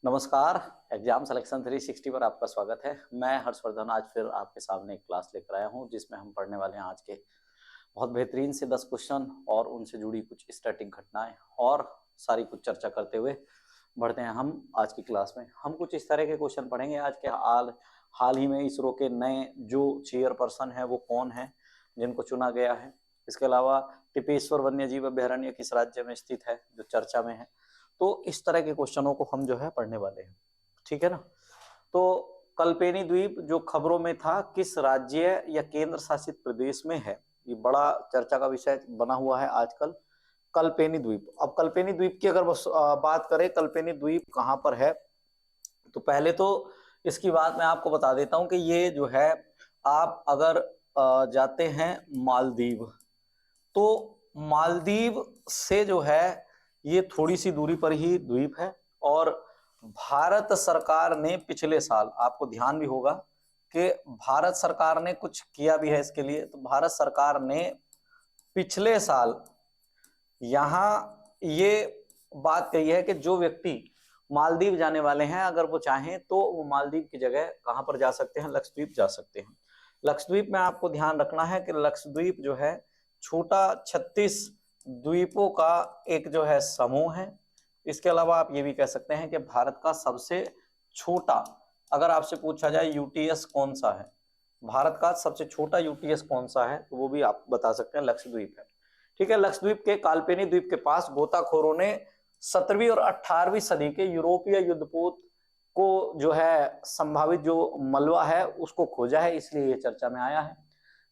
नमस्कार। Exam selection 360 पर आपका स्वागत है। मैं हर्षवर्धन आज फिर आपके सामने एक क्लास लेकर आया हूं जिसमें हम पढ़ने वाले हैं आज के बहुत बेहतरीन से 10 क्वेश्चन और उनसे जुड़ी कुछ स्टैटिक घटनाएं और सारी कुछ चर्चा करते हुए बढ़ते हैं हम आज की क्लास में। हम कुछ इस तरह के क्वेश्चन पढ़ेंगे आज के हाल ही में इसरो के नए जो चेयरपर्सन है वो कौन है जिनको चुना गया है। इसके अलावा टिपेश्वर वन्य जीव अभ्यारण्य किस राज्य में स्थित है जो चर्चा में है। तो इस तरह के क्वेश्चनों को हम जो है पढ़ने वाले हैं, ठीक है ना। तो कल्पेनी द्वीप जो खबरों में था किस राज्य या केंद्र शासित प्रदेश में है, ये बड़ा चर्चा का विषय बना हुआ है आजकल। कल्पेनी द्वीप, अब कल्पेनी द्वीप की अगर बात करें कल्पेनी द्वीप कहां पर है, तो पहले तो इसकी बात मैं आपको बता देता हूं कि ये जो है आप अगर जाते हैं मालदीव, तो मालदीव से जो है ये थोड़ी सी दूरी पर ही द्वीप है। और भारत सरकार ने पिछले साल, आपको ध्यान भी होगा कि भारत सरकार ने कुछ किया भी है इसके लिए, तो भारत सरकार ने पिछले साल यहां ये बात कही है कि जो व्यक्ति मालदीव जाने वाले हैं अगर वो चाहें तो वो मालदीव की जगह कहां पर जा सकते हैं, लक्षद्वीप जा सकते हैं। लक्षद्वीप में आपको ध्यान रखना है कि लक्षद्वीप जो है छोटा 36 द्वीपों का एक जो है समूह है। इसके अलावा आप ये भी कह सकते हैं कि भारत का सबसे छोटा, अगर आपसे पूछा जाए यूटीएस कौन सा है, भारत का सबसे छोटा यूटीएस कौन सा है, तो वो भी आप बता सकते हैं लक्षद्वीप है। ठीक है, लक्षद्वीप के काल्पेनी द्वीप के पास गोताखोरों ने 17वीं और 18वीं सदी के यूरोपीय युद्धपोत को जो है संभावित जो मलबा है उसको खोजा है, इसलिए ये चर्चा में आया है।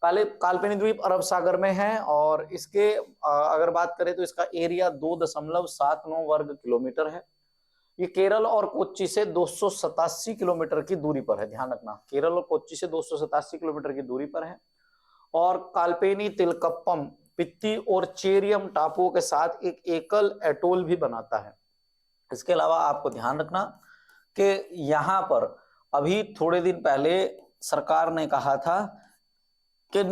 काल्पेनी द्वीप अरब सागर में है और इसके अगर बात करें तो इसका एरिया 2.79 वर्ग किलोमीटर है। ये केरल और कोच्चि से 287 किलोमीटर की दूरी पर है, ध्यान रखना, केरल और कोच्चि से 287 किलोमीटर की दूरी पर है। और काल्पेनी तिलकप्पम पित्ती और चेरियम टापुओं के साथ एक एकल एटोल भी बनाता है। इसके अलावा आपको ध्यान रखना कि यहां पर अभी थोड़े दिन पहले सरकार ने कहा था कि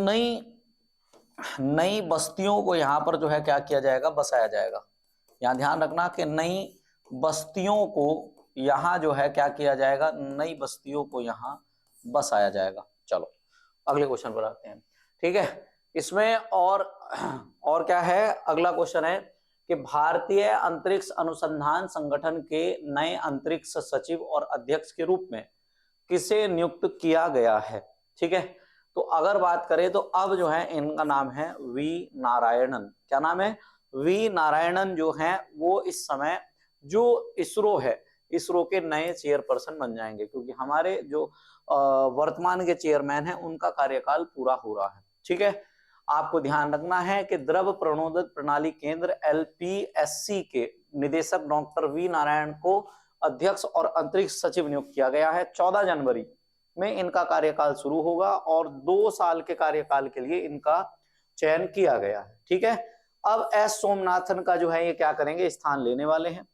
नई बस्तियों को यहां पर जो है क्या किया जाएगा, बसाया जाएगा। यहां ध्यान रखना कि नई बस्तियों को यहां जो है क्या किया जाएगा, नई बस्तियों को यहां बसाया जाएगा। चलो अगले क्वेश्चन पर आते हैं, ठीक है। इसमें और क्या है, अगला क्वेश्चन है कि भारतीय अंतरिक्ष अनुसंधान संगठन के नए अंतरिक्ष सचिव और अध्यक्ष के रूप में किसे नियुक्त किया गया है। ठीक है, तो अगर बात करें तो अब जो है इनका नाम है वी नारायणन। क्या नाम है? वी नारायणन जो है वो इस समय जो इसरो है, इसरो के नए चेयरपर्सन बन जाएंगे, क्योंकि हमारे जो वर्तमान के चेयरमैन हैं उनका कार्यकाल पूरा हो रहा है। ठीक है, आपको ध्यान रखना है कि द्रव प्रणोदक प्रणाली केंद्र एलपीएससी के निदेशक डॉक्टर वी नारायण को अध्यक्ष और अंतरिक्ष सचिव नियुक्त किया गया है। 14 जनवरी में इनका कार्यकाल शुरू होगा और 2 साल के कार्यकाल के लिए इनका चयन किया गया है। ठीक है, अब एस सोमनाथन का जो है ये क्या करेंगे, स्थान लेने वाले हैं।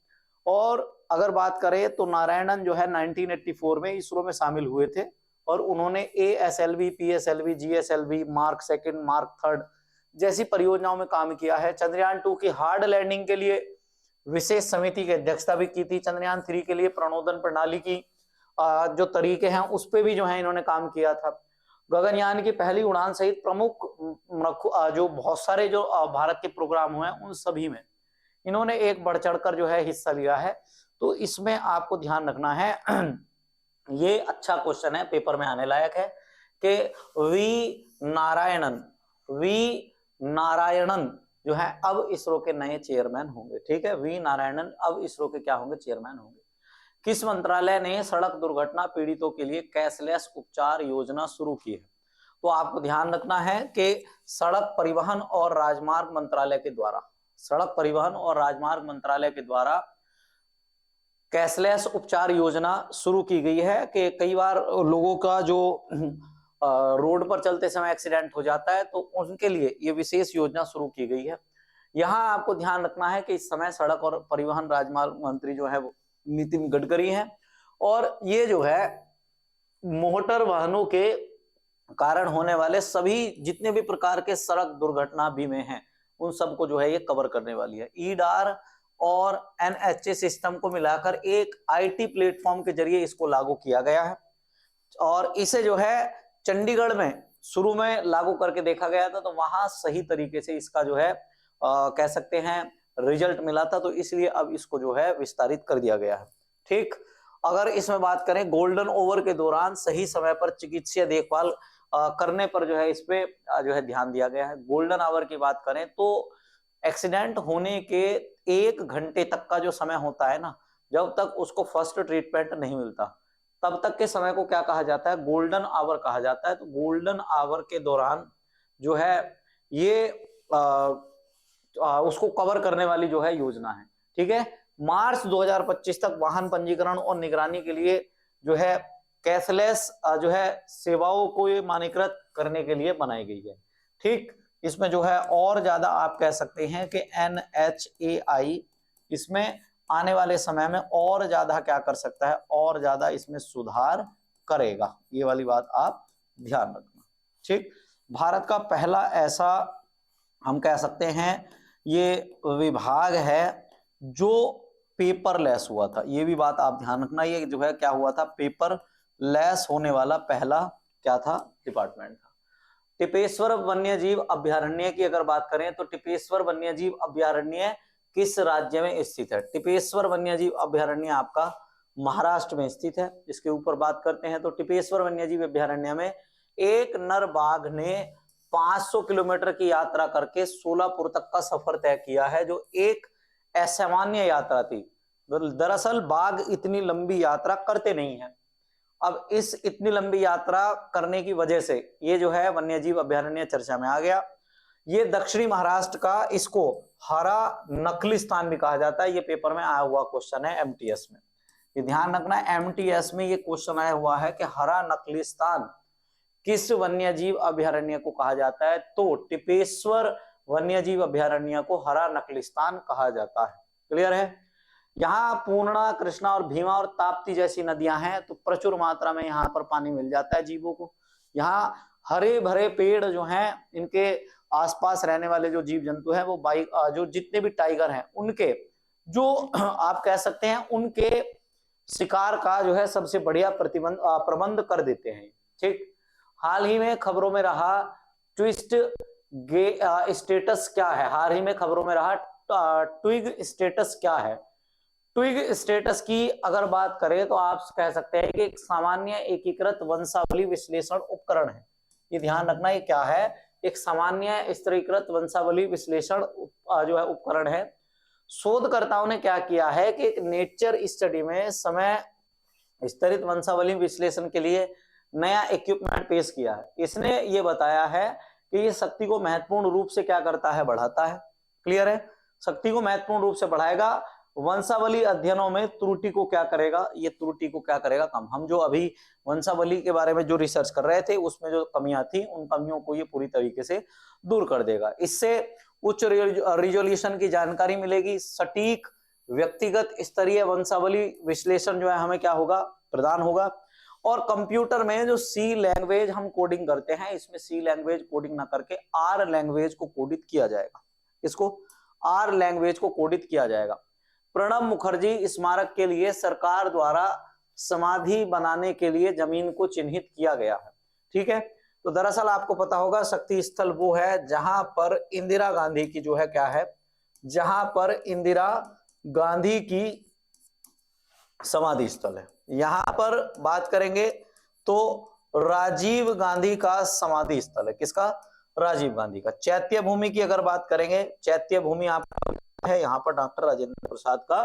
और अगर बात करें तो नारायणन जो है 1984 में इसरो में शामिल हुए थे और उन्होंने ASLV, PSLV, GSLV, mark second, mark third जैसी परियोजनाओं में काम किया है। चंद्रयान 2 की हार्ड लैंडिंग के लिए विशेष समिति की अध्यक्षता भी की थी। चंद्रयान 3 के लिए प्रणोदन प्रणाली की जो तरीके हैं उस पर भी जो है इन्होंने काम किया था। गगनयान की पहली उड़ान सहित प्रमुख जो बहुत सारे जो भारत के प्रोग्राम हुए हैं उन सभी में इन्होंने एक बढ़ चढ़कर जो है हिस्सा लिया है। तो इसमें आपको ध्यान रखना है ये अच्छा क्वेश्चन है, पेपर में आने लायक है कि वी नारायणन जो है अब इसरो के नए चेयरमैन होंगे। ठीक है, वी नारायणन अब इसरो के क्या होंगे, चेयरमैन होंगे। किस मंत्रालय ने सड़क दुर्घटना पीड़ितों के लिए कैशलेस उपचार योजना शुरू की है? तो आपको ध्यान रखना है कि सड़क परिवहन और राजमार्ग मंत्रालय के द्वारा, सड़क परिवहन और राजमार्ग मंत्रालय के द्वारा कैशलेस उपचार योजना शुरू की गई है कि कई बार लोगों का जो रोड पर चलते समय एक्सीडेंट हो जाता है तो उनके लिए ये विशेष योजना शुरू की गई है। यहां आपको ध्यान रखना है कि इस समय सड़क और परिवहन राजमार्ग मंत्री जो है वो नितिन गडकरी हैं और ये जो है मोटर वाहनों के कारण होने वाले सभी जितने भी प्रकार के सड़क दुर्घटना बीमे हैं उन सबको जो है ये कवर करने वाली है। ईडार और NHA सिस्टम को मिलाकर एक IT प्लेटफॉर्म के जरिए इसको लागू किया गया है। और इसे जो है चंडीगढ़ में शुरू में लागू करके देखा गया था, तो वहां सही तरीके से इसका जो है कह सकते हैं रिजल्ट मिला था, तो इसलिए अब इसको जो है विस्तारित कर दिया गया है। ठीक, अगर इसमें बात करें गोल्डन ओवर के दौरान सही समय पर चिकित्सीय देखभाल करने पर जो है इस पे जो है ध्यान दिया गया है। गोल्डन आवर की बात करें तो एक्सीडेंट होने के 1 घंटे तक का जो समय होता है ना, जब तक उसको फर्स्ट ट्रीटमेंट नहीं मिलता, तब तक के समय को क्या कहा जाता है? गोल्डन आवर कहा जाता है। तो गोल्डन आवर के दौरान जो है ये उसको कवर करने वाली जो है योजना है। ठीक है, मार्च 2025 तक वाहन पंजीकरण और निगरानी के लिए जो है कैशलेस जो है सेवाओं को ये मानकीकृत करने के लिए बनाई गई है। ठीक, इसमें जो है और ज्यादा आप कह सकते हैं कि NHAI इसमें आने वाले समय में और ज्यादा क्या कर सकता है, और ज्यादा इसमें सुधार करेगा। ये वाली बात आप ध्यान रखना। ठीक, भारत का पहला ऐसा हम कह सकते हैं ये विभाग है जो पेपरलेस हुआ था। ये भी बात आप ध्यान रखना, ये जो है क्या हुआ था, पेपरलेस होने वाला पहला क्या था, डिपार्टमेंट था। टिपेश्वर वन्यजीव अभयारण्य की अगर बात करें तो टिपेश्वर वन्यजीव अभयारण्य किस राज्य में स्थित है? टिपेश्वर वन्यजीव अभयारण्य आपका महाराष्ट्र में स्थित है। इसके ऊपर बात करते हैं तो टिपेश्वर वन्यजीव अभयारण्य में एक नर बाघ ने 500 किलोमीटर की यात्रा करके सोलापुर तक का सफर तय किया है, जो एक असामान्य यात्रा थी। दरअसल बाघ इतनी लंबी यात्रा करते नहीं है। अब इस इतनी लंबी यात्रा करने की वजह से ये जो है वन्यजीव अभयारण्य चर्चा में आ गया। ये दक्षिणी महाराष्ट्र का, इसको हरा नकलिस्तान भी कहा जाता है। ये पेपर में आया हुआ क्वेश्चन है MTS में, ये ध्यान रखना। MTS में ये क्वेश्चन आया हुआ है कि हरा नकलिस्तान किस वन्यजीव अभयारण्य को कहा जाता है? तो टिपेश्वर वन्यजीव अभयारण्य को हरा नकलिस्तान कहा जाता है। क्लियर है? यहाँ पूर्णा, कृष्णा और भीमा और ताप्ती जैसी नदियां हैं, तो प्रचुर मात्रा में यहाँ पर पानी मिल जाता है जीवों को। यहाँ हरे भरे पेड़ जो हैं, इनके आसपास रहने वाले जो जीव जंतु हैं वो जो जितने भी टाइगर हैं उनके जो आप कह सकते हैं उनके शिकार का जो है सबसे बढ़िया प्रबंध कर देते हैं। ठीक, हाल ही में खबरों में रहा ट्विस्ट स्टेटस क्या है? हाल ही में खबरों में रहा ट्विग स्टेटस क्या है? ट्विग स्टेटस की अगर बात करें तो आप कह सकते हैं कि एक सामान्य एकीकृत वंशावली विश्लेषण उपकरण है। ये ध्यान रखना, ये क्या है? एक सामान्य स्तरीकृत वंशावली विश्लेषण जो है उपकरण है। शोधकर्ताओं ने क्या किया है कि एक नेचर स्टडी में समय स्तरित वंशावली विश्लेषण के लिए नया इक्विपमेंट पेश किया है। इसने ये बताया है कि ये शक्ति को महत्वपूर्ण रूप से क्या करता है, बढ़ाता है। क्लियर है? शक्ति को महत्वपूर्ण रूप से बढ़ाएगा। वंशावली अध्ययनों में त्रुटि को क्या करेगा? ये त्रुटि को क्या करेगा? कम। हम जो अभी वंशावली के बारे में जो रिसर्च कर रहे थे उसमें जो कमियां थी उन कमियों को ये पूरी तरीके से दूर कर देगा। इससे उच्च रिजोल्यूशन की जानकारी मिलेगी। सटीक व्यक्तिगत स्तरीय वंशावली विश्लेषण जो है हमें क्या होगा, प्रदान होगा। और कंप्यूटर में जो C लैंग्वेज हम कोडिंग करते हैं, इसमें C लैंग्वेज कोडिंग ना करके R लैंग्वेज को कोडित किया जाएगा। इसको R लैंग्वेज को कोडित किया जाएगा। प्रणब मुखर्जी स्मारक के लिए सरकार द्वारा समाधि बनाने के लिए जमीन को चिन्हित किया गया है। ठीक है, तो दरअसल आपको पता होगा शक्ति स्थल वो है जहां पर इंदिरा गांधी की जो है क्या है, जहां पर इंदिरा गांधी की समाधि स्थल है। यहां पर बात करेंगे तो राजीव गांधी का समाधि स्थल है। किसका? राजीव गांधी का। चैत्य भूमि की अगर बात करेंगे, चैत्य भूमि आपका है, यहाँ पर डॉक्टर राजेंद्र प्रसाद का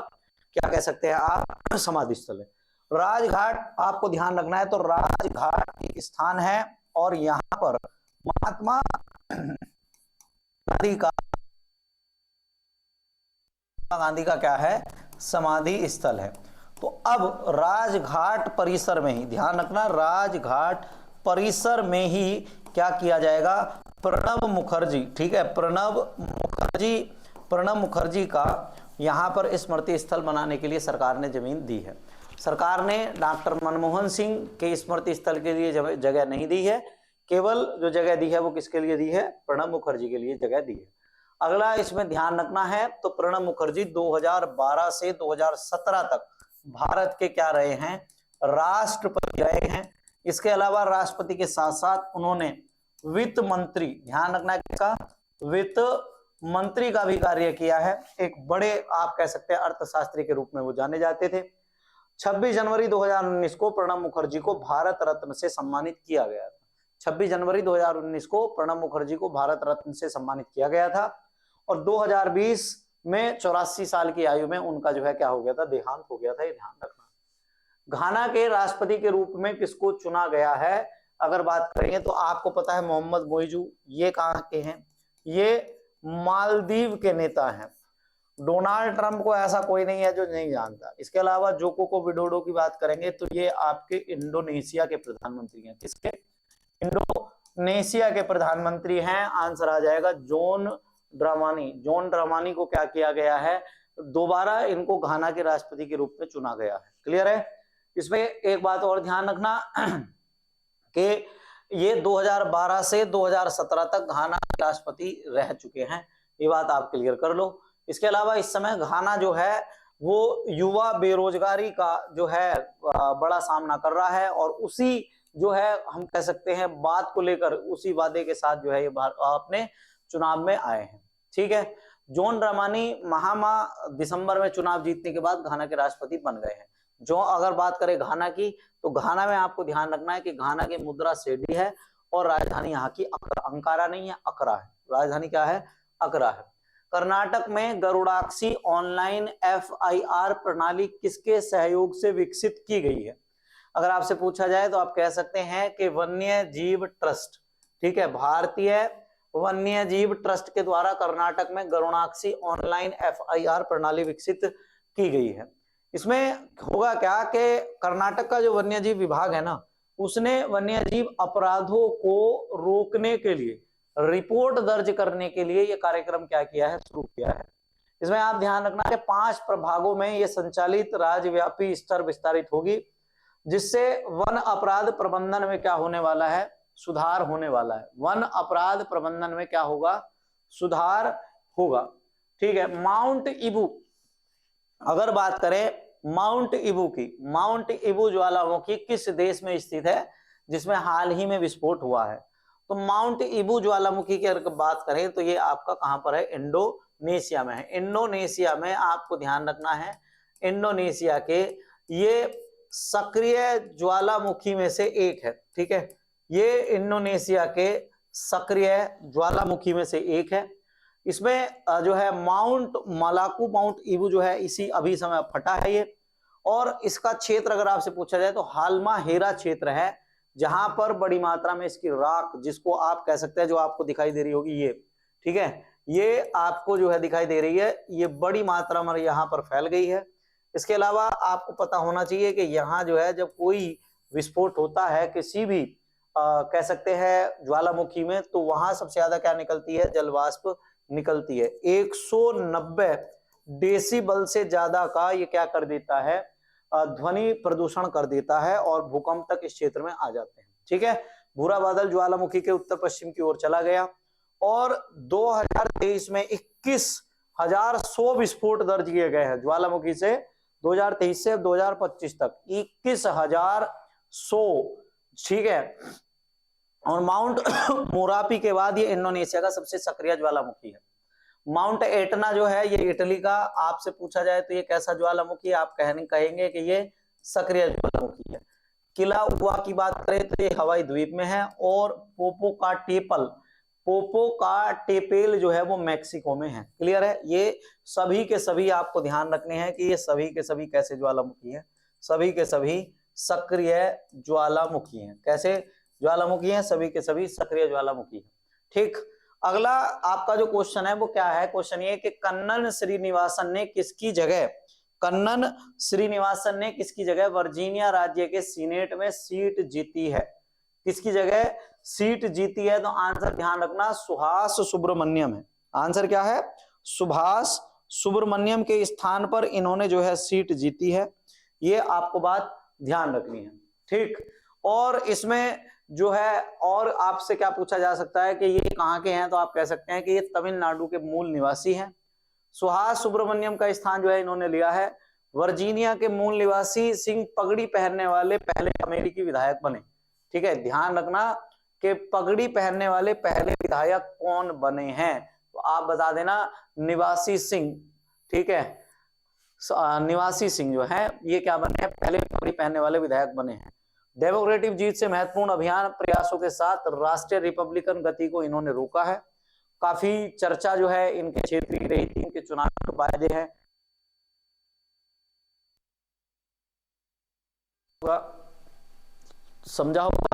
क्या कह सकते हैं आप, समाधि स्थल है। राजघाट आपको ध्यान रखना है, तो राजघाट एक स्थान है और यहाँ पर महात्मा गांधी का क्या है, समाधि स्थल है। तो अब राजघाट परिसर में ही ध्यान रखना, राजघाट परिसर में ही क्या किया जाएगा, प्रणब मुखर्जी, ठीक है, प्रणब मुखर्जी का यहां पर स्मृति स्थल बनाने के लिए सरकार ने जमीन दी है। सरकार ने डॉक्टर मनमोहन सिंह के स्मृति स्थल के लिए जगह नहीं दी है, केवल जो जगह दी है वो किसके लिए दी है, प्रणब मुखर्जी के लिए जगह दी है। अगला इसमें ध्यान रखना है तो प्रणब मुखर्जी 2012 से 2017 तक भारत के क्या रहे हैं, राष्ट्रपति रहे हैं। इसके अलावा राष्ट्रपति के साथ साथ उन्होंने वित्त मंत्री, ध्यान रखना है किसका, वित्त मंत्री का भी कार्य किया है। एक बड़े आप कह सकते हैं अर्थशास्त्री के रूप में वो जाने जाते थे। 26 जनवरी 2019 को प्रणब मुखर्जी को भारत रत्न से सम्मानित किया गया था। 26 जनवरी 2019 को प्रणब मुखर्जी को भारत रत्न से सम्मानित किया गया था और 2020 में 84 साल की आयु में उनका जो है क्या हो गया था, देहांत हो गया था। ये ध्यान रखना। घाना के राष्ट्रपति के रूप में किसको चुना गया है अगर बात करेंगे तो आपको पता है मोहम्मद मोइजू। ये कहां के हैं, ये मालदीव के नेता हैं। डोनाल्ड ट्रंप को ऐसा कोई नहीं है जो नहीं जानता। इसके अलावा जोको विडोडो की बात करेंगे तो ये आपके इंडोनेशिया के प्रधानमंत्री हैं। किसके, इंडोनेशिया के प्रधानमंत्री हैं। आंसर आ जाएगा जॉन ड्रामानी। जॉन ड्रामानी को क्या किया गया है, दोबारा इनको घाना के राष्ट्रपति के रूप में चुना गया है। क्लियर है। इसमें एक बात और ध्यान रखना कि ये 2012 से 2017 तक घाना के राष्ट्रपति रह चुके हैं। ये बात आप क्लियर कर लो। इसके अलावा इस समय घाना जो है वो युवा बेरोजगारी का जो है बड़ा सामना कर रहा है और उसी जो है हम कह सकते हैं बात को लेकर उसी वादे के साथ जो है ये अपने चुनाव में आए हैं। ठीक है। जॉन ड्रामानी महामा दिसंबर में चुनाव जीतने के बाद घाना के राष्ट्रपति बन गए हैं। जो अगर बात करें घाना की तो घाना में आपको ध्यान रखना है कि घाना की मुद्रा सेडी है और राजधानी यहाँ की अंकारा नहीं है, अकरा है। राजधानी क्या है, अकरा है। कर्नाटक में गरुड़ाक्षी ऑनलाइन FIR प्रणाली किसके सहयोग से विकसित की गई है। अगर आपसे पूछा जाए तो आप कह सकते हैं कि वन्य जीव ट्रस्ट, ठीक है, भारतीय वन्य जीव ट्रस्ट के द्वारा कर्नाटक में गरुड़ाक्षी ऑनलाइन FIR प्रणाली विकसित की गई है। इसमें होगा क्या कि कर्नाटक का जो वन्य जीव विभाग है ना, उसने वन्य जीव अपराधों को रोकने के लिए, रिपोर्ट दर्ज करने के लिए ये कार्यक्रम क्या किया है, शुरू किया है। इसमें आप ध्यान रखना कि 5 प्रभागों में ये संचालित राज्यव्यापी स्तर विस्तारित होगी, जिससे वन अपराध प्रबंधन में क्या होने वाला है, सुधार होने वाला है। वन अपराध प्रबंधन में क्या होगा, सुधार होगा। ठीक है। माउंट इबू, अगर बात करें माउंट इबू की, माउंट इबू ज्वालामुखी किस देश में स्थित है जिसमें हाल ही में विस्फोट हुआ है। तो माउंट इबू ज्वालामुखी की अगर बात करें तो ये आपका कहां पर है, इंडोनेशिया में है। इंडोनेशिया में आपको ध्यान रखना है, इंडोनेशिया के ये सक्रिय ज्वालामुखी में से एक है। ठीक है। ये इंडोनेशिया के सक्रिय ज्वालामुखी में से एक है। इसमें जो है माउंट मलाकू, माउंट इबू जो है इसी अभी समय फटा है ये, और इसका क्षेत्र अगर आपसे पूछा जाए तो हालमाहेरा क्षेत्र है, जहां पर बड़ी मात्रा में इसकी राख, जिसको आप कह सकते हैं, जो आपको दिखाई दे रही होगी ये, ठीक है, ये आपको जो है दिखाई दे रही है, ये बड़ी मात्रा में यहाँ पर फैल गई है। इसके अलावा आपको पता होना चाहिए कि यहाँ जो है जब कोई विस्फोट होता है किसी भी कह सकते हैं ज्वालामुखी में, तो वहां सबसे ज्यादा क्या निकलती है, जलवाष्प निकलती है। 190 डेसिबल से ज्यादा का ये क्या कर देता है, ध्वनि प्रदूषण कर देता है और भूकंप तक इस क्षेत्र में आ जाते हैं। ठीक है। भूरा बादल ज्वालामुखी के उत्तर पश्चिम की ओर चला गया और 2023 में 21,100 विस्फोट दर्ज किए गए हैं ज्वालामुखी से। 2023 से 2025 तक 21,100। ठीक है। और माउंट मोरापी के बाद ये इंडोनेशिया का सबसे सक्रिय ज्वालामुखी है। माउंट एटना जो है ये इटली का, आपसे पूछा जाए तो ये कैसा ज्वालामुखी है, आप कहेंगे कि ये सक्रिय ज्वालामुखी है। किला उवा की बात करें तो ये हवाई द्वीप में है, और पोपो का टेपेल जो है वो मैक्सिको में है। क्लियर है। ये सभी के सभी आपको ध्यान रखने हैं कि ये सभी के सभी कैसे ज्वालामुखी है, सभी के सभी सक्रिय ज्वालामुखी हैं। कैसे ज्वालामुखी हैं, सभी के सभी सक्रिय ज्वालामुखी हैं। ठीक। अगला आपका जो क्वेश्चन है वो क्या है, क्वेश्चन ये कि कन्नन श्रीनिवासन ने किसकी जगह वर्जीनिया राज्य के सीनेट में सीट जीती है। किसकी जगह सीट जीती है, तो आंसर ध्यान रखना सुभाष सुब्रमण्यम है। आंसर क्या है, सुभाष सुब्रमण्यम के स्थान पर इन्होंने जो है सीट जीती है। ये आपको बात ध्यान रखनी है। ठीक। और इसमें जो है। और आपसे क्या पूछा जा सकता है कि ये कहाँ के हैं, तो आप कह सकते हैं कि ये तमिलनाडु के मूल निवासी हैं। सुहास सुब्रमण्यम का स्थान जो है इन्होंने लिया है। वर्जीनिया के मूल निवासी सिंह पगड़ी पहनने वाले पहले अमेरिकी विधायक बने। ठीक है, ध्यान रखना कि पगड़ी पहनने वाले पहले विधायक कौन बने हैं, तो आप बता देना निवासी सिंह। ठीक है, निवासी सिंह जो है ये क्या बने हैं, पहले पगड़ी पहनने वाले विधायक बने हैं। डेमोक्रेटिक जीत से महत्वपूर्ण अभियान प्रयासों के साथ राष्ट्रीय रिपब्लिकन गति को इन्होंने रोका है। काफी चर्चा जो है इनके क्षेत्र की रही थी, इनके चुनाव के वायदे हैं, समझा होगा।